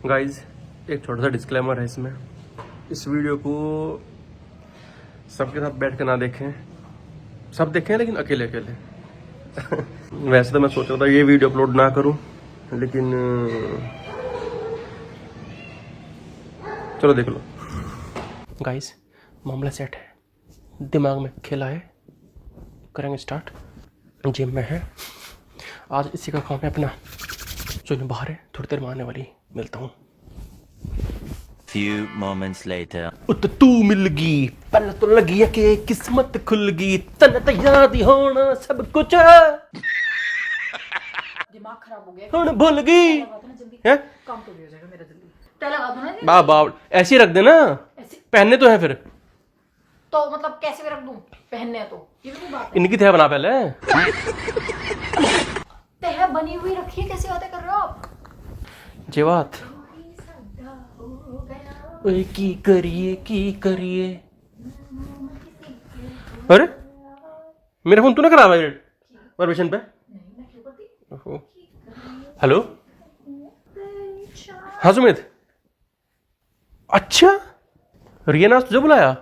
Guys एक छोटा सा डिस्क्लेमर है इसमें, इस वीडियो को सबके साथ बैठ कर ना देखें, सब देखें लेकिन अकेले अकेले। वैसे तो मैं सोच रहा था ये वीडियो अपलोड ना करूं, लेकिन चलो देख लो। गाइज मामला सेट है, दिमाग में खेला है, करेंगे स्टार्ट। जिम में है आज, इसी का काम है अपना। जो बाहर है, थोड़ी देर में आने वाली, मिलता हूँ। Few moments later. उत तू मिल गई, पहले तो लगी है कि किस्मत खुल गई, तन तो याद ही होना सब कुछ। दिमाग खराब हो गया, हाँ भूल गई है। काम तो भी हो जाएगा मेरा जल्दी। तैला लगा दो ना। बाप ऐसे ही रख देना, पहनने तो है फिर। तो मतलब कैसे भी रख दूं, पहनने हैं तो ये भी बात है। इनकी तह बना पहले। तह बनी हुई रखिए, कैसे बातें कर रहे हो आप? जे बात ओए की करिए। अरे मेरा फोन तूने करा परमिशन पे? हेलो हाँ सुमित, अच्छा रिया ने आज तुझे बुलाया?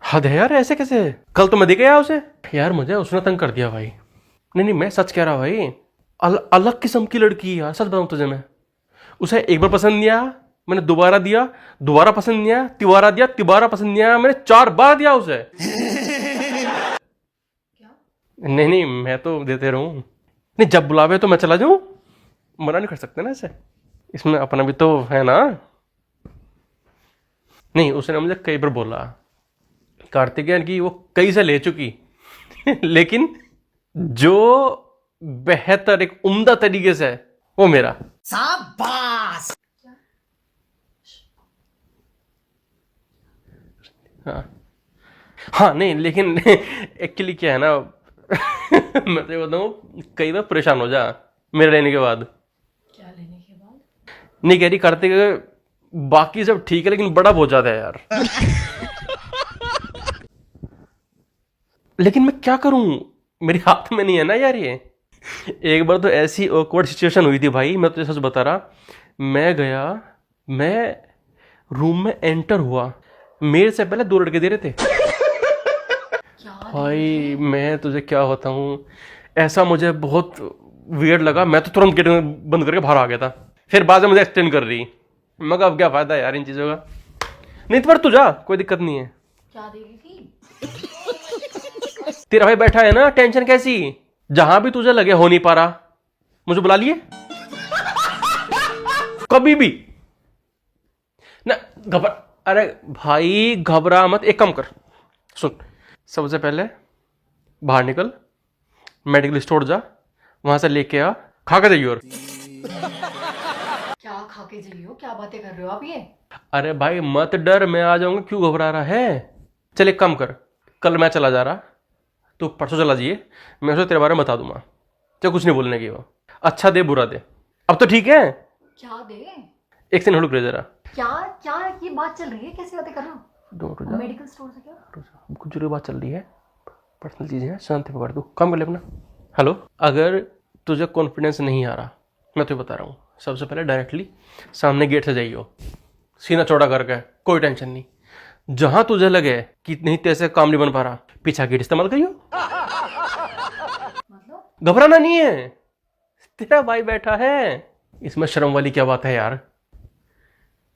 हद है यार, ऐसे कैसे? कल तो मैं देख गया उसे यार, मुझे उसने तंग कर दिया भाई। नहीं मैं सच कह रहा भाई, अलग किस्म की लड़की यार, सच बताऊं तुझे। मैं उसे एक बार पसंद नहीं आया, मैंने दोबारा दिया, दोबारा पसंद नहीं आया, तिबारा दिया, तिबारा पसंद नहीं आया, मैंने 4 बार दिया उसे। क्या? नहीं मैं तो देते रहूं। नहीं जब बुलावे तो मैं चला जाऊं, मना नहीं कर सकते ना इसे, इसमें अपना भी तो है ना। नहीं उसने मुझे कई बार बोला कार्तिकेयन की वो कई से ले चुकी लेकिन जो बेहतर एक उम्दा तरीके से है वो मेरा। शाबाश। हाँ नहीं लेकिन एक्चुअली क्या है ना मैं तो बताऊँ कई बार परेशान हो जा मेरे लेने के बाद। क्या लेने के बाद? नहीं कह रही कार्तिक बाकी सब ठीक है लेकिन बड़ा बहुत ज्यादा है यार। लेकिन मैं क्या करूं, मेरे हाथ में नहीं है ना यार ये। एक बार तो ऐसी ऑकवर्ड सिचुएशन हुई थी भाई, मैं तुझे सच बता रहा। मैं गया, मैं रूम में एंटर हुआ, मेरे से पहले 2 लड़के दे रहे थे। भाई मैं तुझे क्या बताऊं, ऐसा मुझे बहुत वियर्ड लगा। मैं तो तुरंत गेट बंद करके बाहर आ गया था। फिर बाद में मुझे एक्सटेंड कर रही, मगर अब क्या फायदा यार इन चीजों का। नहीं तो पर तू जा, कोई दिक्कत नहीं है। क्या दे रही थी? तेरा भाई बैठा है ना, टेंशन कैसी? जहां भी तुझे लगे हो नहीं पा रहा, मुझे बुला लिए कभी भी ना। अरे भाई घबरा मत, एक काम कर, सुन। सबसे पहले बाहर निकल, मेडिकल स्टोर जा, वहां से लेके आ, खा के जाइए। और क्या खा के जाइयो, क्या बातें कर रहे हो आप ये? अरे भाई मत डर, मैं आ जाऊंगा, क्यों घबरा रहा है? चल एक काम कर, कल मैं चला जा रहा, तो परसों चला जाइए, मैं उसे तेरे बारे में बता दूंगा। क्या कुछ नहीं बोलने की वो, अच्छा दे बुरा दे, अब तो ठीक है। क्या दे? एक सेकंड रुक जरा। क्या क्या ये बात चल रही है, कैसी बातें कर रहे हो? मेडिकल स्टोर से क्या? कुछ जरूरी बात चल रही है, पर्सनल चीजें हैं, शांति पकड़, तू काम कर ले अपना। हेलो, अगर तुझे कॉन्फिडेंस नहीं आ रहा, मैं तुझे बता रहा हूँ, सबसे पहले डायरेक्टली सामने गेट से जाइयो, सीना चौड़ा करके, कोई टेंशन नहीं। जहां तुझे लगे कि नहीं तेरे काम नहीं बन पा रहा, पीछा गेट इस्तेमाल करियो। मतलब घबराना नहीं है, तेरा भाई बैठा है, इसमें शर्म वाली क्या बात है यार?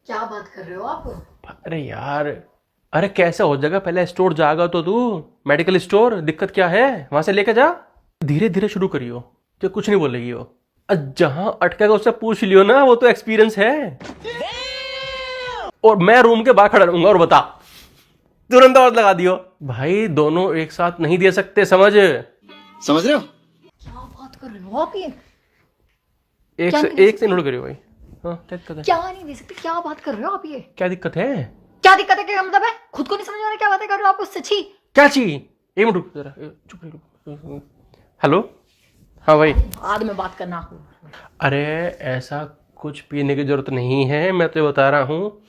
क्या बात कर रहे हो आप? अरे यार, अरे कैसे हो जाएगा, पहले स्टोर जाएगा तो तू, मेडिकल स्टोर, दिक्कत क्या है, वहां से लेके जा, धीरे धीरे शुरू करियो, तो कुछ नहीं बोलेगी वो। जहां अटकेगा उससे पूछ लियो ना, वो तो एक्सपीरियंस है। और मैं रूम के बाहर खड़ा रहूंगा और बता, तुरंत आवाज लगा दियो। भाई दोनों एक साथ नहीं दे सकते, समझ रहे हो? क्या बात कर रहे हो आप ये? एक से नोट करियो भाई। हाँ क्या दिक्कत है? क्या नहीं दे सकते, क्या बात कर रहे हो आप ये? क्या दिक्कत है? क्या दिक्कत है, क्या मतलब है? खुद को नहीं समझ आ रहा क्या बातें कर रहे हो आप उससे? छी। क्या चाहिए? एक मिनट रुक जरा, चुप रहो। हेलो हाँ भाई, बाद में बात करना। अरे ऐसा कुछ पीने की जरूरत नहीं है, मैं तुझे बता रहा हूँ,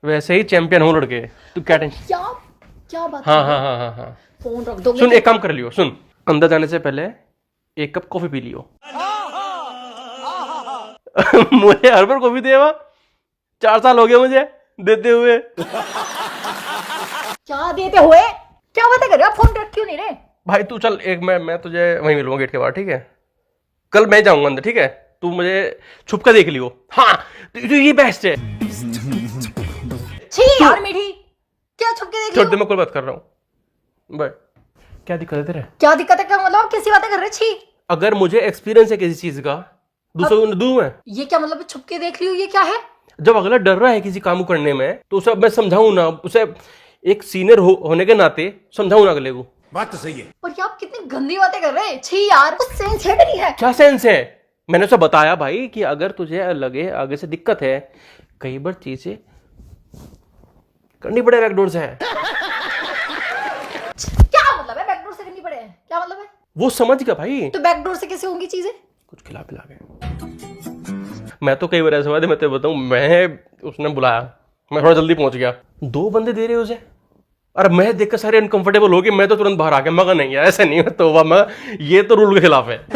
वैसे ही चैंपियन हो लड़के, तू क्या टेंशन। क्या बात? हाँ फोन रख दो। सुन एक काम कर लियो, सुन, अंदर जाने से पहले 1 कप कॉफी पी लियो। मुझे हर बार कॉफी देवा, 4 साल हो गए मुझे देते हुए। क्या देते हुए? क्या बातें कर रहे हो आप? फोन रख क्यों नहीं रहे? भाई तू चल, एक मैं तुझे वहीं मिलूंगा गेट के बाहर, ठीक है? कल मैं जाऊंगा अंदर, ठीक है? तू मुझे छुप कर देख लियो। हाँ तो ये बेस्ट है। छी यार मीठी, क्या छुप के देख छोड़ लियो? दे, मैं कोई बात कर रहा हूँ। बाय। क्या दिक्कत है तेरे? क्या दिक्कत है? क्या मतलब? कैसी बातें कर रहे? छी। अगर मुझे एक्सपीरियंस है किसी चीज का, दूसरों को दूं मैं? ये क्या मतलब? छुप के देख लियो, ये क्या है? जब अगला डर रहा है किसी काम को करने में, तो उसे मैं समझाऊं ना, उसे एक सीनियर होने के नाते समझाऊं ना अगले को। बात तो सही है। और ये आप कितनी गंदी बातें कर रहे हैं। छी यार, कुछ सेंस है नहीं है? क्या सेंस है? मैंने उसे बताया भाई कि अगर तुझे लगे आगे से दिक्कत है, कई बार चीजें करनी पड़े बैकडोर से। क्या मतलब है बैकडोर से करनी पड़े? क्या मतलब है? वो समझ गया भाई। तो बैकडोर से कैसे होंगी चीजें? कुछ खिला पिला के। मैं तो कई बार ऐसा हुआ है, मैं तेरे बताऊं, मैं उसने बुलाया, मैं थोड़ा जल्दी पहुंच गया, 2 बंदे दे रहे उसे, और मैं देखकर सारे अनकंफर्टेबल हो गए, मैं तो तुरंत बाहर आ गया। मगर नहीं यार, ऐसा नहीं है, तो मैं ये तो रूल के खिलाफ है।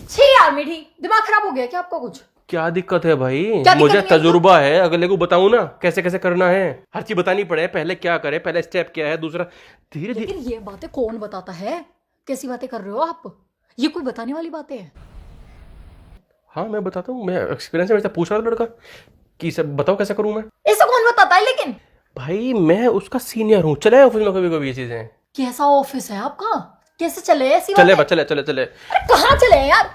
छी यार मीठी, दिमाग खराब हो गया क्या आपका कुछ? क्या दिक्कत है भाई? दिक्कत मुझे नहीं है तजुर्बा है, अगले को बताऊं ना कैसे कैसे करना है, हर चीज बतानी पड़े, पहले क्या करे, पहले स्टेप क्या है, दूसरा धीरे धीरे। लेकिन ये बातें कौन बताता है? कैसी बातें कर रहे हो आप? ये कोई बताने वाली बातें हैं? हाँ मैं बताता हूँ, मैं एक्सपीरियंस है, मेरे से पूछ रहा था लड़का कि सब बताओ कैसे करूँ मैं। ऐसा कौन बताता है? लेकिन भाई मैं उसका सीनियर हूँ, चले ऑफिस में कभी कभी ये चीजें। कैसा ऑफिस है आपका? कैसे चले ऐसी चले बातें? बस, चले चले चले। अरे कहाँ चले हैं यार?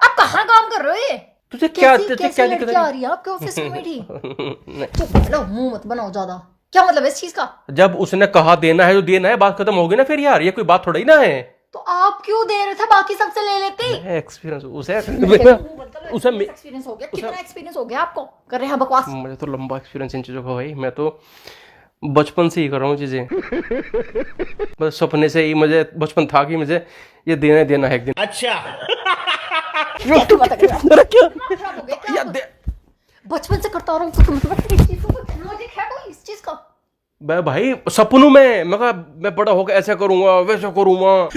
आप कहाँ काम कर रहे हो? ये तुझे क्या कैसी क्या दिक्कत लड़की आ है? रही है आपके ऑफिस में मीठी? नहीं। चुप लो, मुंह मत बनाओ ज्यादा। क्या मतलब है इस चीज का? जब उसने कहा देना है तो देना है, बात खत्म हो गई ना फिर यार, ये कोई बात थोड़ा ही ना है। तो आप क्यों दे रहे थे? बाकी सबसे ले लेते। एक्सपीरियंस उसे उसे एक्सपीरियंस हो गया? कितना एक्सपीरियंस हो गया आपको? कर रहे हैं बकवास। मुझे तो लंबा एक्सपीरियंस इन चीजों का भाई, मैं तो बचपन से ही कर रहा हूँ चीजें। बस सपने से ही मुझे बचपन था कि मुझे ये देना ही देना है एक दिन। अच्छा। अरे क्या खराब हो गया क्या यार आप? दे। बचपन से करता रहा हूँ तो मतलब इस चीज को लॉजिक है कोई इस चीज का? मैं भाई सपनों में मैं कहा मैं बड़ा होकर ऐसा करूंगा वैसा करूंगा।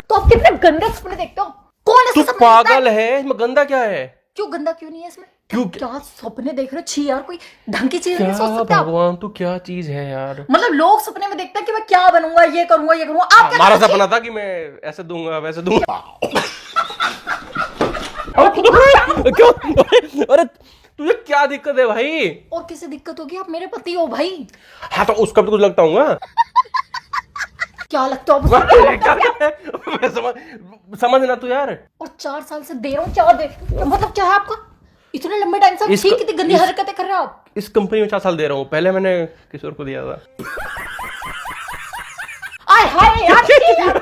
तो आप कितने गंदे सपने देखते हो? कौन ऐसे तू सपने देखता पागल है? इसमें गंदा क्या है? क्यों गंदा क्यों नहीं है इसमें? क्यों? क्या सपने देख रहे हो? छी यार, कोई ढंग की चीज नहीं क्या सोच सकते आप? भगवान, तू क्या चीज है यार? मतलब लोग सपने में देखते हैं कि मैं क्या बनूंगा, ये करूंगा, ये करूंगा। आप क्या हमारा करते हो? सपना था कि मैं ऐसे दूंगा वैसे दूंगा। क्यों? अरे तुझे क्या दिक्कत है भाई? और किसे दिक्कत होगी? आप मेरे पति हो भाई। हाँ तो उसका भी तो कुछ लगता हूँ। क्या लगता है आपको? मैं समझ ना तू यार। और 4 साल से दे रहा हूँ, क्या दे मतलब क्या है आपका? इतने लंबे टाइम से इसको- कितनी गंदी हरकतें कर रहे हो आप? इस कंपनी में 4 साल दे रहा हूँ, पहले मैंने किशोर को दिया था। आय हाय यार, छी यार।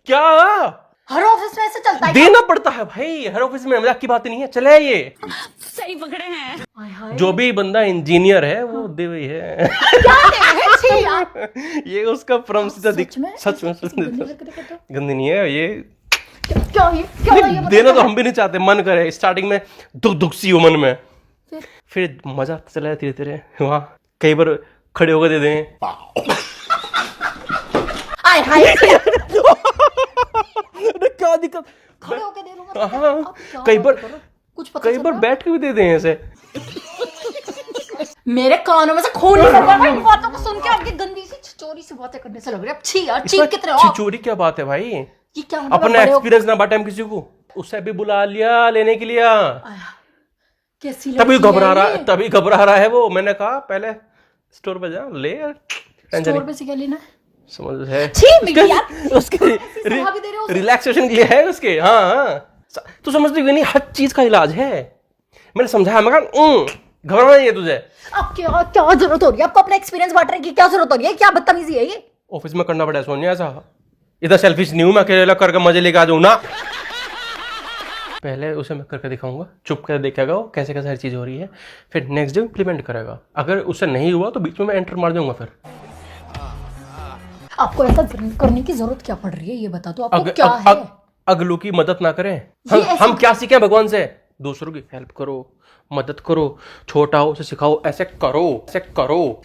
क्या हर ऑफिस में ऐसे चलता है क्या? देना पड़ता है भाई, हर ऑफिस में, मजाक की बात नहीं है। चले ये आय हाय, जो भी बंदा इंजीनियर है वो देवी है। क्या दे रहे हैं? छी यार। ये उसका परम सीधा सच में? सच में ऐसी गंदी हरकतें करते हो? गंदी नहीं है ये। क्या ये मतलब देना तो क्या है? हम भी नहीं चाहते, मन करे स्टार्टिंग में दुख दुख सी हो मन में, फिर? फिर मजा चला धीरे धीरे। वहाँ कई बार खड़े होकर दे दें। आय हाय, अरे क्या दिक्कत? खड़े होके दे दूंगा। हाँ, आप क्या कई बार बात कर रहे हो? कुछ पता कई चल बार रहा है? बैठ के भी दे दें ऐसे। मेरे कानों में से खून निकल रहा है इन बातों को सुन के। आपकी गंदी सी छिचोरी सी बातें करने से लग रही है। अब छी यार, छी कितने हो आप? चिचोरी क्या बात है भाई? ये क्या मतलब? अपना बड़े हो- एक्सपीरियंस ना बांटे हम किसी को। उसे भी बुला लिया लेने के लिए, आया, कैसी तभी लड़की घबरा है रहा ये? तभी घबरा रहा है वो। मैंने कहा पहले स्टोर पे जा ले, टेंशन स्टोर नहीं। पे से क्या लेना है? समझ है छी मिली यार। उसके सलाह भी दे रहे हो उसे? रिलैक्सेशन के लिए है उसके। हाँ हाँ, तू समझती क्यों नहीं? हर चीज का इलाज है। मैंने समझाया, मैं कहा घबराना नहीं है तुझे। अब क्या क्या जरूरत हो रही है आपको अपना एक्सपीरियंस बांटने की? क्या जरूरत हो रही है? क्या बदतमीजी है ये? ऑफिस में करना पड़ा है सोनिया ऐसा। इधर सेल्फिश नहीं हूं मैं, अकेले करके मजे लेके आ जाऊं ना। पहले उसे मैं करके दिखाऊंगा, चुप कर देखेगा वो कैसे कैसे हर चीज हो रही है, फिर नेक्स्ट डे इम्प्लीमेंट करेगा। अगर उससे नहीं हुआ तो बीच में मैं एंटर मार दूंगा। फिर आपको ऐसा करने की जरूरत क्या पड़ रही है? ये बता दो आपको अग, क्या अग, है? अग, अगलों की मदद ना करें। ये ऐसा- हम क्या सीखें भगवान से? दूसरों की हेल्प करो, मदद करो, छोटा हो उसे सिखाओ, ऐसे करो ऐसे करो।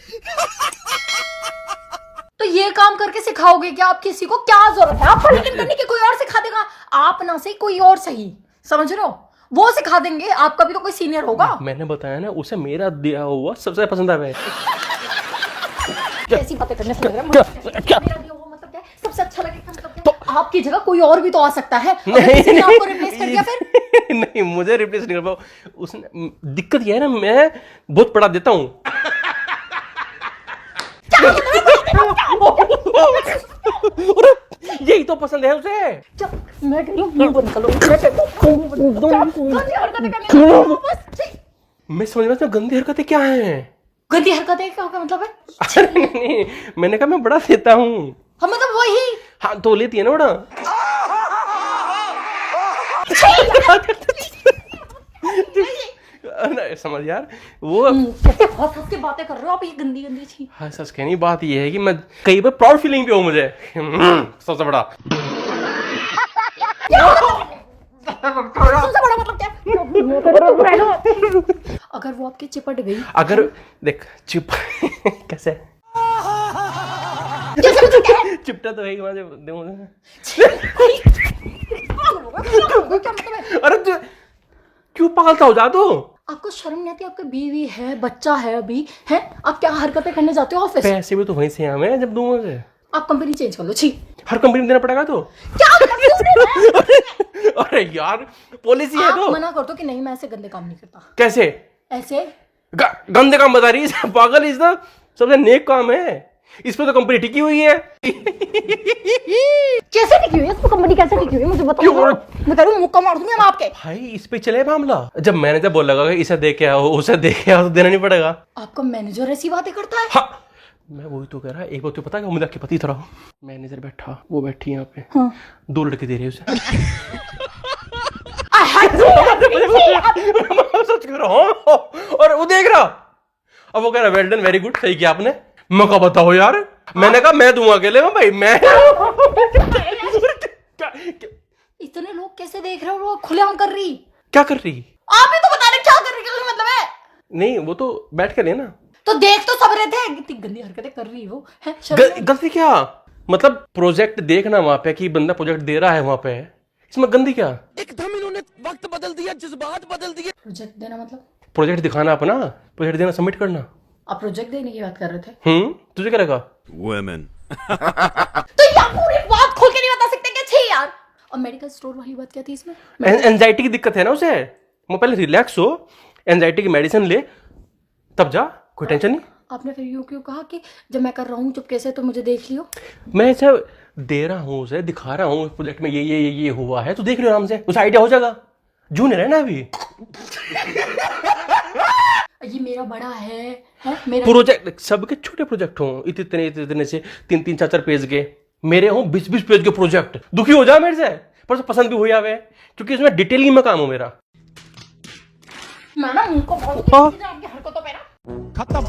तो ये काम करके सिखाओगे क्या आप किसी को? क्या जरूरत है? आप पढ़ने करने की, कोई और सिखा देगा। आप ना सही कोई और सही, समझ रहे हो, वो सिखा देंगे। आपका भी तो कोई सीनियर होगा। मैंने बताया ना, उसे मेरा दिया हुआ सबसे पसंद है। कैसी बातें करने से लग रहा है मेरा दिया हुआ मतलब क्या है? सबसे अच्छा लगेगा मतलब क्या? तो आपकी जगह कोई और भी तो आ सकता है। अगर किसी ने आपको रिप्लेस कर दिया फिर? नहीं, मुझे रिप्लेस नहीं कर पाओ। उसने दिक्कत ये है ना, मैं बहुत पढ़ा देता हूँ। यही तो पसंद है उसे। मैं कह रही हूँ मुंह बंद करो। मैं कहती हूँ मुंह बंद करो। गंदी हरकतें करने लगे हो बस। छी। मैं समझ रहा था गंदी हरकतें क्या हैं। गंदी हरकतें क्या मतलब है? अरे नहीं, मैंने कहा मैं बड़ा देता हूँ। हम मतलब वही। हाँ तो लेती है ना बड़ा। नहीं, समझ यार वो कैसे हंस हंस के बातें कर रहे हो आप? ये गंदी गंदी छी। हाँ सच कहनी बात ये है कि मैं कई बार प्राउड फीलिंग भी हो मुझे। सबसे बड़ा सबसे बड़ा मतलब क्या? अगर वो आपकी चिपट गई, अगर देख चिप कैसे चिपटा तो है कि मुझे क्या मतलब है? अरे तू क्यों पागलता हो जा तू? आपको शर्म नहीं आती? आपका बीवी है, बच्चा है अभी, है? आप क्या हरकतें करने जाते हो ऑफिस? पैसे भी तो वहीं से हमें जब दूंगा मुझे। आप कंपनी चेंज कर लो। छी। हर कंपनी में देना पड़ेगा तो। क्या मतलब है? अरे यार पॉलिसी है आप तो। मना कर दो कि नहीं, मैं ऐसे गंदे काम नहीं करता। कैसे ऐसे गंदे काम बता रही है? पागल, इसका सबसे नेक काम है। इस पे तो कंपनी टिकी हुई है। कैसे टिकी हुई है? तो कंपनी कैसे टिकी हुई है मुझे बताओ। मैं कह रही हूँ मुक्का मार दूंगी मैं आपके। भाई इस पे चले मामला। जब मैनेजर बोल लगा इसे दे के आओ उसे दे के आओ तो देना नहीं पड़ेगा। आपका मैनेजर ऐसी बातें करता है? हाँ मैं वही तो कह रहा। एक बात तो पता है मुझे आपके पति थोड़ा मैनेजर बैठा, वो बैठी यहाँ पे। हाँ। 2 लड़के दे रहे उसे। सच कह रहा हूँ। और वो देख रहा, अब वो कह रहा वेल डन, वेरी गुड, सही किया आपने। मैं कहा बताओ यार, मैंने कहा मैं दूंगा अकेले में भाई मैं। इतने लोग कैसे देख रहे हो? वो खुलेआम कर रही। क्या कर रही? आप ही तो बता रहे क्या कर रही, क्या मतलब है? नहीं वो तो बैठ कर लेना। तो देख तो सब रहे थे कितनी गंदी हरकतें कर रही हो, है? गलती क्या? मतलब प्रोजेक्ट देखना वहां पे कि बंदा प्रोजेक्ट दे रहा है वहां पे, इसमें गंदी क्या? एकदम इन्होंने वक्त बदल दिया, जज्बात बदल दिए। प्रोजेक्ट देना मतलब? प्रोजेक्ट दिखाना अपना, प्रोजेक्ट देना, सबमिट करना। आप प्रोजेक्ट देने की बात कर रहे थे? तुझे क्या लगा? Women. तो यार पूरी बात खोल के नहीं बता सकते क्या? छे यार। और मेडिकल स्टोर वाली बात क्या थी इसमें? एंजाइटी की दिक्कत है ना उसे, वो पहले रिलैक्स हो, एंजाइटी की मेडिसिन ले तब जा, कोई टेंशन नहीं। आपने फिर यूं क्यों कहा कि जब मैं कर रहा हूँ चुपके से तो मुझे देख लियो? मैं ऐसा दे रहा हूँ उसे, दिखा रहा हूँ प्रोजेक्ट में ये हुआ है तो देख लो आराम से, उसे आइडिया हो जाएगा। जूनियर है ना अभी। ये मेरा बड़ा है मेरा प्रोजेक्ट सबके छोटे प्रोजेक्ट हों, इतने से 3-3 4-4 पेज के, मेरे हों 20-20 पेज के प्रोजेक्ट। दुखी हो जा मेरे से, पर तो पसंद भी हो जावे क्योंकि इसमें डिटेलिंग में काम हो मेरा। मैं ना उनको बहुत आपकी हरकतों पे ना खत्म।